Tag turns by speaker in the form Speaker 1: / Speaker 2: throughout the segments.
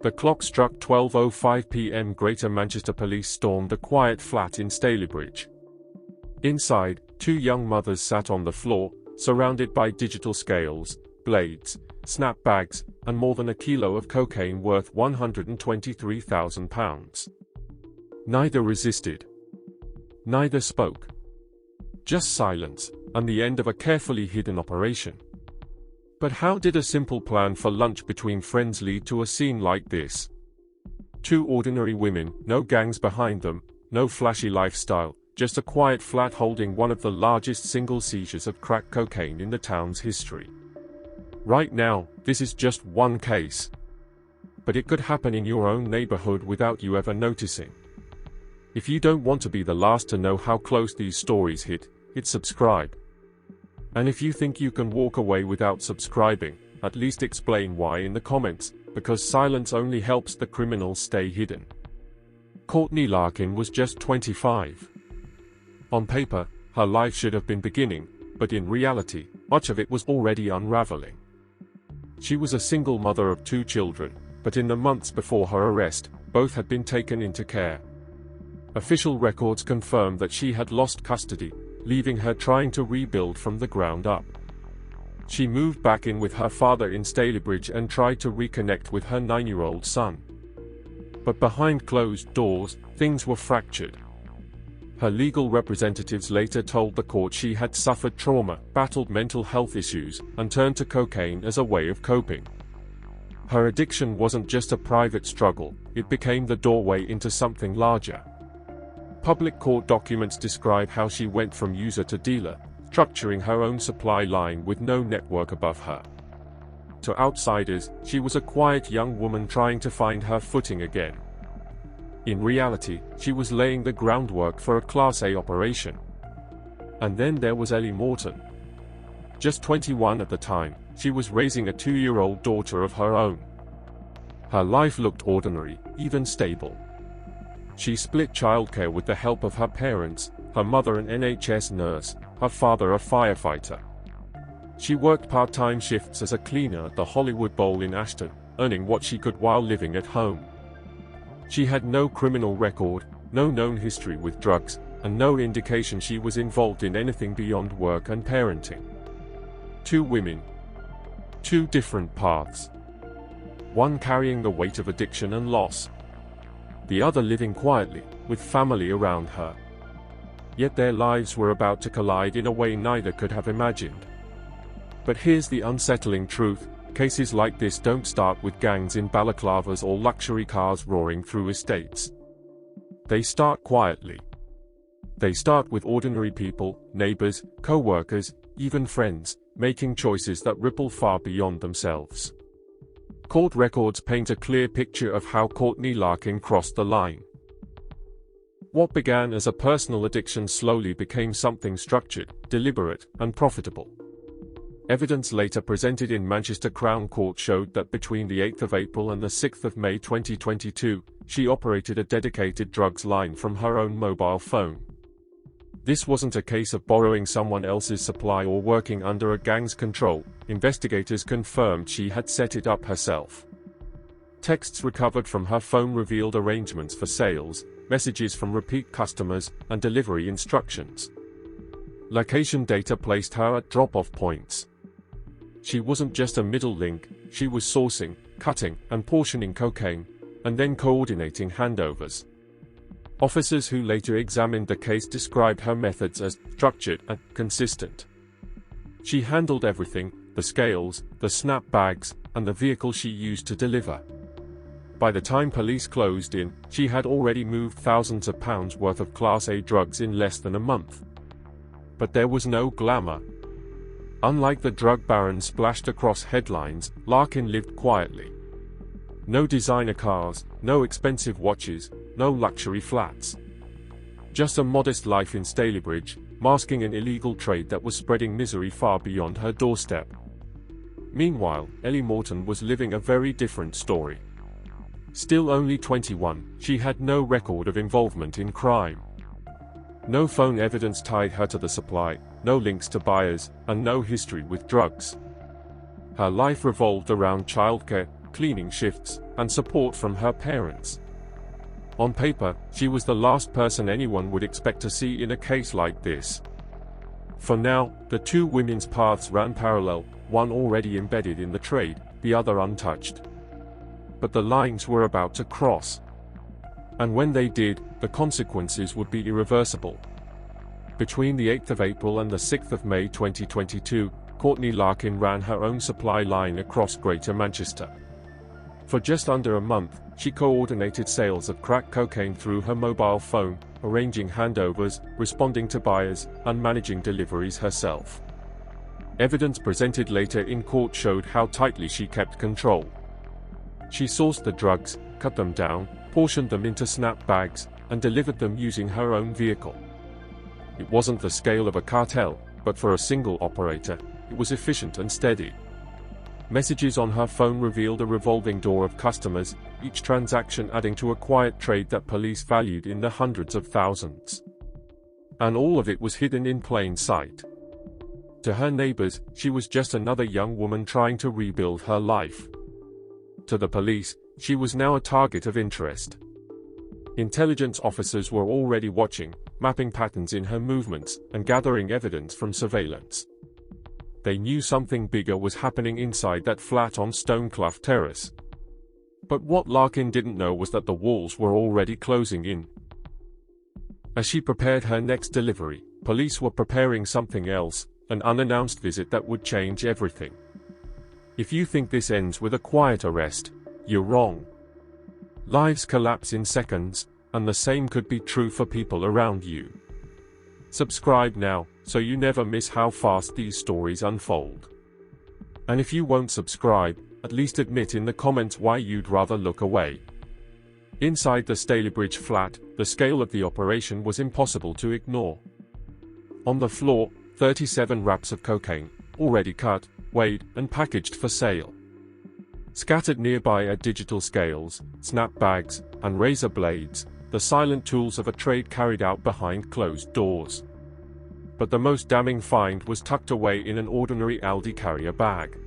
Speaker 1: The clock struck 12:05 p.m. Greater Manchester Police stormed a quiet flat in Stalybridge. Inside, two young mothers sat on the floor, surrounded by digital scales, blades, snap bags, and more than a kilo of cocaine worth £123,000. Neither resisted. Neither spoke. Just silence, and the end of a carefully hidden operation. But how did a simple plan for lunch between friends lead to a scene like this? Two ordinary women, no gangs behind them, no flashy lifestyle, just a quiet flat holding one of the largest single seizures of crack cocaine in the town's history. Right now, this is just one case. But it could happen in your own neighborhood without you ever noticing. If you don't want to be the last to know how close these stories hit subscribe. And if you think you can walk away without subscribing, at least explain why in the comments, because silence only helps the criminals stay hidden. Courtney Larkin was just 25. On paper, her life should have been beginning, but in reality, much of it was already unraveling. She was a single mother of two children, but in the months before her arrest, both had been taken into care. Official records confirmed that she had lost custody, leaving her trying to rebuild from the ground up. She moved back in with her father in Stalybridge and tried to reconnect with her 9-year-old son. But behind closed doors, things were fractured. Her legal representatives later told the court she had suffered trauma, battled mental health issues, and turned to cocaine as a way of coping. Her addiction wasn't just a private struggle, it became the doorway into something larger. Public court documents describe how she went from user to dealer, structuring her own supply line with no network above her. To outsiders, she was a quiet young woman trying to find her footing again. In reality, she was laying the groundwork for a Class A operation. And then there was Ellie Morton. Just 21 at the time, she was raising a 2-year-old daughter of her own. Her life looked ordinary, even stable. She split childcare with the help of her parents, her mother an NHS nurse, her father a firefighter. She worked part-time shifts as a cleaner at the Hollywood Bowl in Ashton, earning what she could while living at home. She had no criminal record, no known history with drugs, and no indication she was involved in anything beyond work and parenting. Two women. Two different paths. One carrying the weight of addiction and loss. The other living quietly, with family around her. Yet their lives were about to collide in a way neither could have imagined. But here's the unsettling truth, cases like this don't start with gangs in balaclavas or luxury cars roaring through estates. They start quietly. They start with ordinary people, neighbors, co-workers, even friends, making choices that ripple far beyond themselves. Court records paint a clear picture of how Courtney Larkin crossed the line. What began as a personal addiction slowly became something structured, deliberate, and profitable. Evidence later presented in Manchester Crown Court showed that between the 8th of April and the 6th of May 2022, she operated a dedicated drugs line from her own mobile phone. This wasn't a case of borrowing someone else's supply or working under a gang's control. Investigators confirmed she had set it up herself. Texts recovered from her phone revealed arrangements for sales, messages from repeat customers, and delivery instructions. Location data placed her at drop-off points. She wasn't just a middle link, she was sourcing, cutting, and portioning cocaine, and then coordinating handovers. Officers who later examined the case described her methods as structured and consistent. She handled everything: the scales, the snap bags, and the vehicle she used to deliver. By the time police closed in, she had already moved thousands of pounds worth of Class A drugs in less than a month. But there was no glamour. Unlike the drug baron splashed across headlines, Larkin lived quietly. No designer cars, no expensive watches, no luxury flats. Just a modest life in Stalybridge, masking an illegal trade that was spreading misery far beyond her doorstep. Meanwhile, Ellie Morton was living a very different story. Still only 21, she had no record of involvement in crime. No phone evidence tied her to the supply, no links to buyers, and no history with drugs. Her life revolved around childcare, cleaning shifts, and support from her parents. On paper, she was the last person anyone would expect to see in a case like this. For now, the two women's paths ran parallel, one already embedded in the trade, the other untouched. But the lines were about to cross. And when they did, the consequences would be irreversible. Between the 8th of April and the 6th of May 2022, Courtney Larkin ran her own supply line across Greater Manchester. For just under a month, she coordinated sales of crack cocaine through her mobile phone, arranging handovers, responding to buyers, and managing deliveries herself. Evidence presented later in court showed how tightly she kept control. She sourced the drugs, cut them down, portioned them into snap bags, and delivered them using her own vehicle. It wasn't the scale of a cartel, but for a single operator, it was efficient and steady. Messages on her phone revealed a revolving door of customers, each transaction adding to a quiet trade that police valued in the hundreds of thousands. And all of it was hidden in plain sight. To her neighbors, she was just another young woman trying to rebuild her life. To the police, she was now a target of interest. Intelligence officers were already watching, mapping patterns in her movements, and gathering evidence from surveillance. They knew something bigger was happening inside that flat on Stoneclough Terrace. But what Larkin didn't know was that the walls were already closing in. As she prepared her next delivery, police were preparing something else, an unannounced visit that would change everything. If you think this ends with a quiet arrest, you're wrong. Lives collapse in seconds, and the same could be true for people around you. Subscribe now, so you never miss how fast these stories unfold. And if you won't subscribe, at least admit in the comments why you'd rather look away. Inside the Stalybridge flat, the scale of the operation was impossible to ignore. On the floor, 37 wraps of cocaine, already cut, weighed, and packaged for sale. Scattered nearby are digital scales, snap bags, and razor blades, the silent tools of a trade carried out behind closed doors. But the most damning find was tucked away in an ordinary Aldi carrier bag.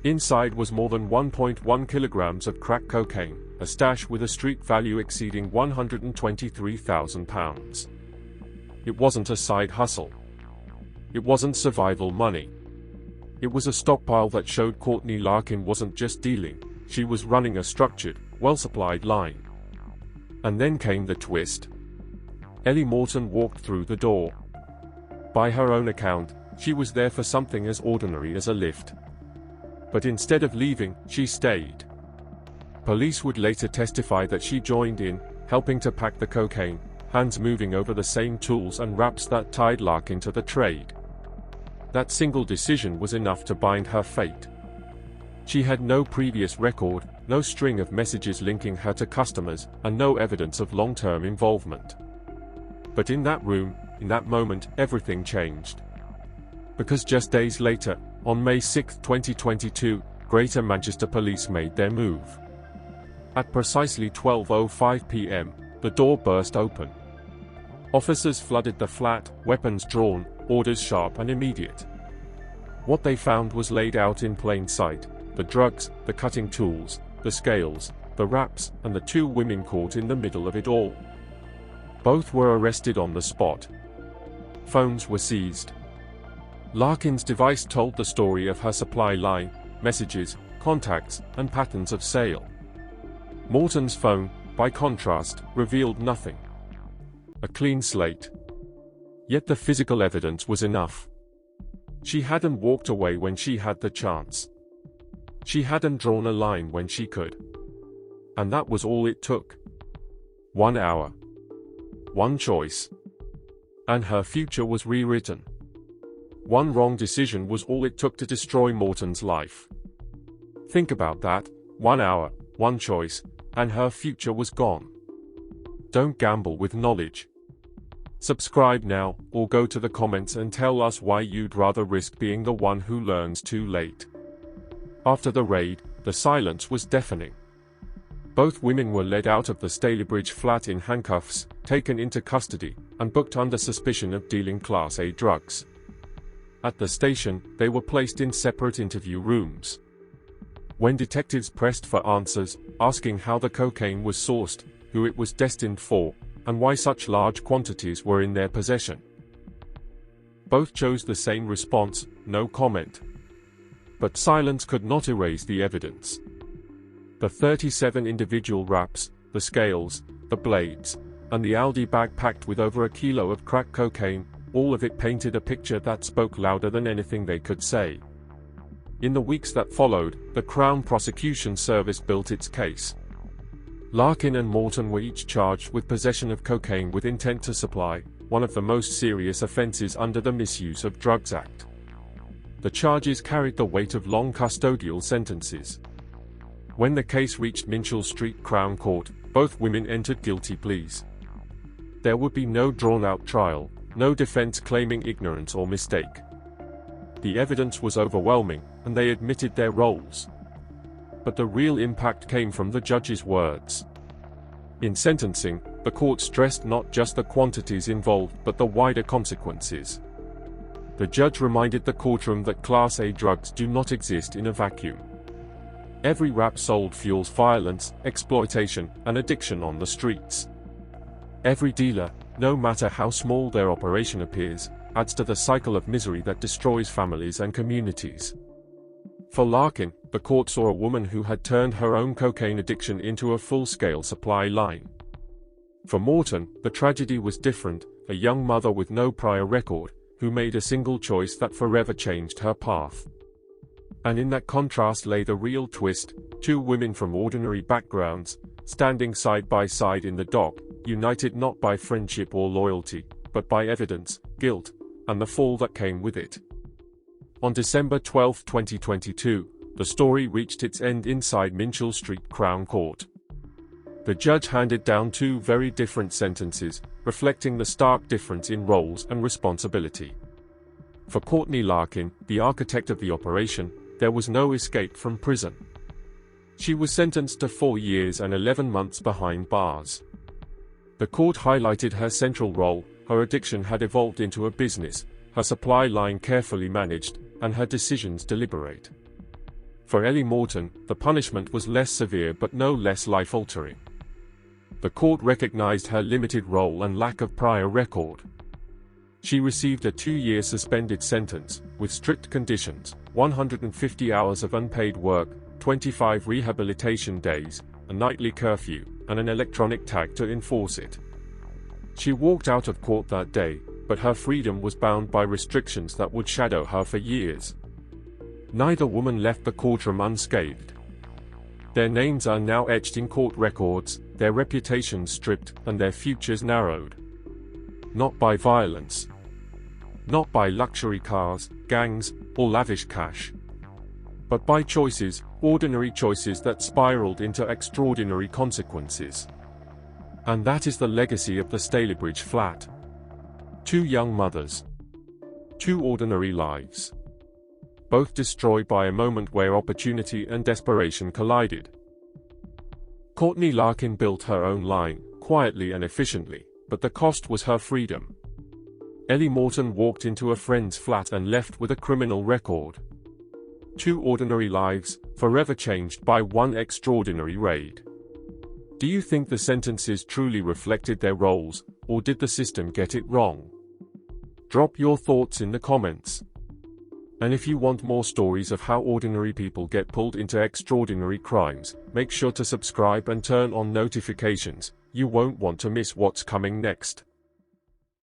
Speaker 1: Inside was more than 1.1 kilograms of crack cocaine, a stash with a street value exceeding £123,000. It wasn't a side hustle. It wasn't survival money. It was a stockpile that showed Courtney Larkin wasn't just dealing, she was running a structured, well-supplied line. And then came the twist. Ellie Morton walked through the door. By her own account, she was there for something as ordinary as a lift. But instead of leaving, she stayed. Police would later testify that she joined in, helping to pack the cocaine, hands moving over the same tools and wraps that tied Larkin to the trade. That single decision was enough to bind her fate. She had no previous record, no string of messages linking her to customers, and no evidence of long-term involvement. But in that room, in that moment, everything changed. Because just days later, on May 6, 2022, Greater Manchester Police made their move. At precisely 12:05 p.m., the door burst open. Officers flooded the flat, weapons drawn, orders sharp and immediate. What they found was laid out in plain sight: the drugs, the cutting tools, the scales, the wraps, and the two women caught in the middle of it all. Both were arrested on the spot. Phones were seized. Larkin's device told the story of her supply line, messages, contacts, and patterns of sale. Morton's phone, by contrast, revealed nothing. A clean slate. Yet the physical evidence was enough. She hadn't walked away when she had the chance. She hadn't drawn a line when she could. And that was all it took. 1 hour. One choice. And her future was rewritten. One wrong decision was all it took to destroy Morton's life. Think about that: 1 hour, one choice, and her future was gone. Don't gamble with knowledge. Subscribe now, or go to the comments and tell us why you'd rather risk being the one who learns too late. After the raid, the silence was deafening. Both women were led out of the Stalybridge flat in handcuffs, taken into custody, and booked under suspicion of dealing Class A drugs. At the station, they were placed in separate interview rooms. When detectives pressed for answers, asking how the cocaine was sourced, who it was destined for, and why such large quantities were in their possession, both chose the same response: no comment. But silence could not erase the evidence. The 37 individual wraps, the scales, the blades, and the Aldi bag packed with over a kilo of crack cocaine, all of it painted a picture that spoke louder than anything they could say. In the weeks that followed, the Crown Prosecution Service built its case. Larkin and Morton were each charged with possession of cocaine with intent to supply, one of the most serious offences under the Misuse of Drugs Act. The charges carried the weight of long custodial sentences. When the case reached Minchell Street Crown Court, both women entered guilty pleas. There would be no drawn-out trial, no defense claiming ignorance or mistake. The evidence was overwhelming, and they admitted their roles. But the real impact came from the judge's words. In sentencing, the court stressed not just the quantities involved but the wider consequences. The judge reminded the courtroom that Class A drugs do not exist in a vacuum. Every wrap sold fuels violence, exploitation, and addiction on the streets. Every dealer, no matter how small their operation appears, adds to the cycle of misery that destroys families and communities. For Larkin, the court saw a woman who had turned her own cocaine addiction into a full-scale supply line. For Morton, the tragedy was different: a young mother with no prior record, who made a single choice that forever changed her path. And in that contrast lay the real twist: two women from ordinary backgrounds, standing side by side in the dock, united not by friendship or loyalty, but by evidence, guilt, and the fall that came with it. On December 12, 2022, the story reached its end inside Minchell Street Crown Court. The judge handed down two very different sentences, reflecting the stark difference in roles and responsibility. For Courtney Larkin, the architect of the operation, there was no escape from prison. She was sentenced to 4 years and 11 months behind bars. The court highlighted her central role: her addiction had evolved into a business, her supply line carefully managed, and her decisions deliberate. For Ellie Morton, the punishment was less severe but no less life-altering. The court recognized her limited role and lack of prior record. She received a 2-year suspended sentence, with strict conditions: 150 hours of unpaid work, 25 rehabilitation days, a nightly curfew, and an electronic tag to enforce it. She walked out of court that day, but her freedom was bound by restrictions that would shadow her for years. Neither woman left the courtroom unscathed. Their names are now etched in court records, their reputations stripped, and their futures narrowed. Not by violence. Not by luxury cars, gangs, or lavish cash. But by choices, ordinary choices that spiraled into extraordinary consequences. And that is the legacy of the Stalybridge flat. 2 young mothers. 2 ordinary lives. Both destroyed by a moment where opportunity and desperation collided. Courtney Larkin built her own line, quietly and efficiently, but the cost was her freedom. Ellie Morton walked into a friend's flat and left with a criminal record. 2 ordinary lives, forever changed by one extraordinary raid. Do you think the sentences truly reflected their roles, or did the system get it wrong? Drop your thoughts in the comments. And if you want more stories of how ordinary people get pulled into extraordinary crimes, make sure to subscribe and turn on notifications. You won't want to miss what's coming next.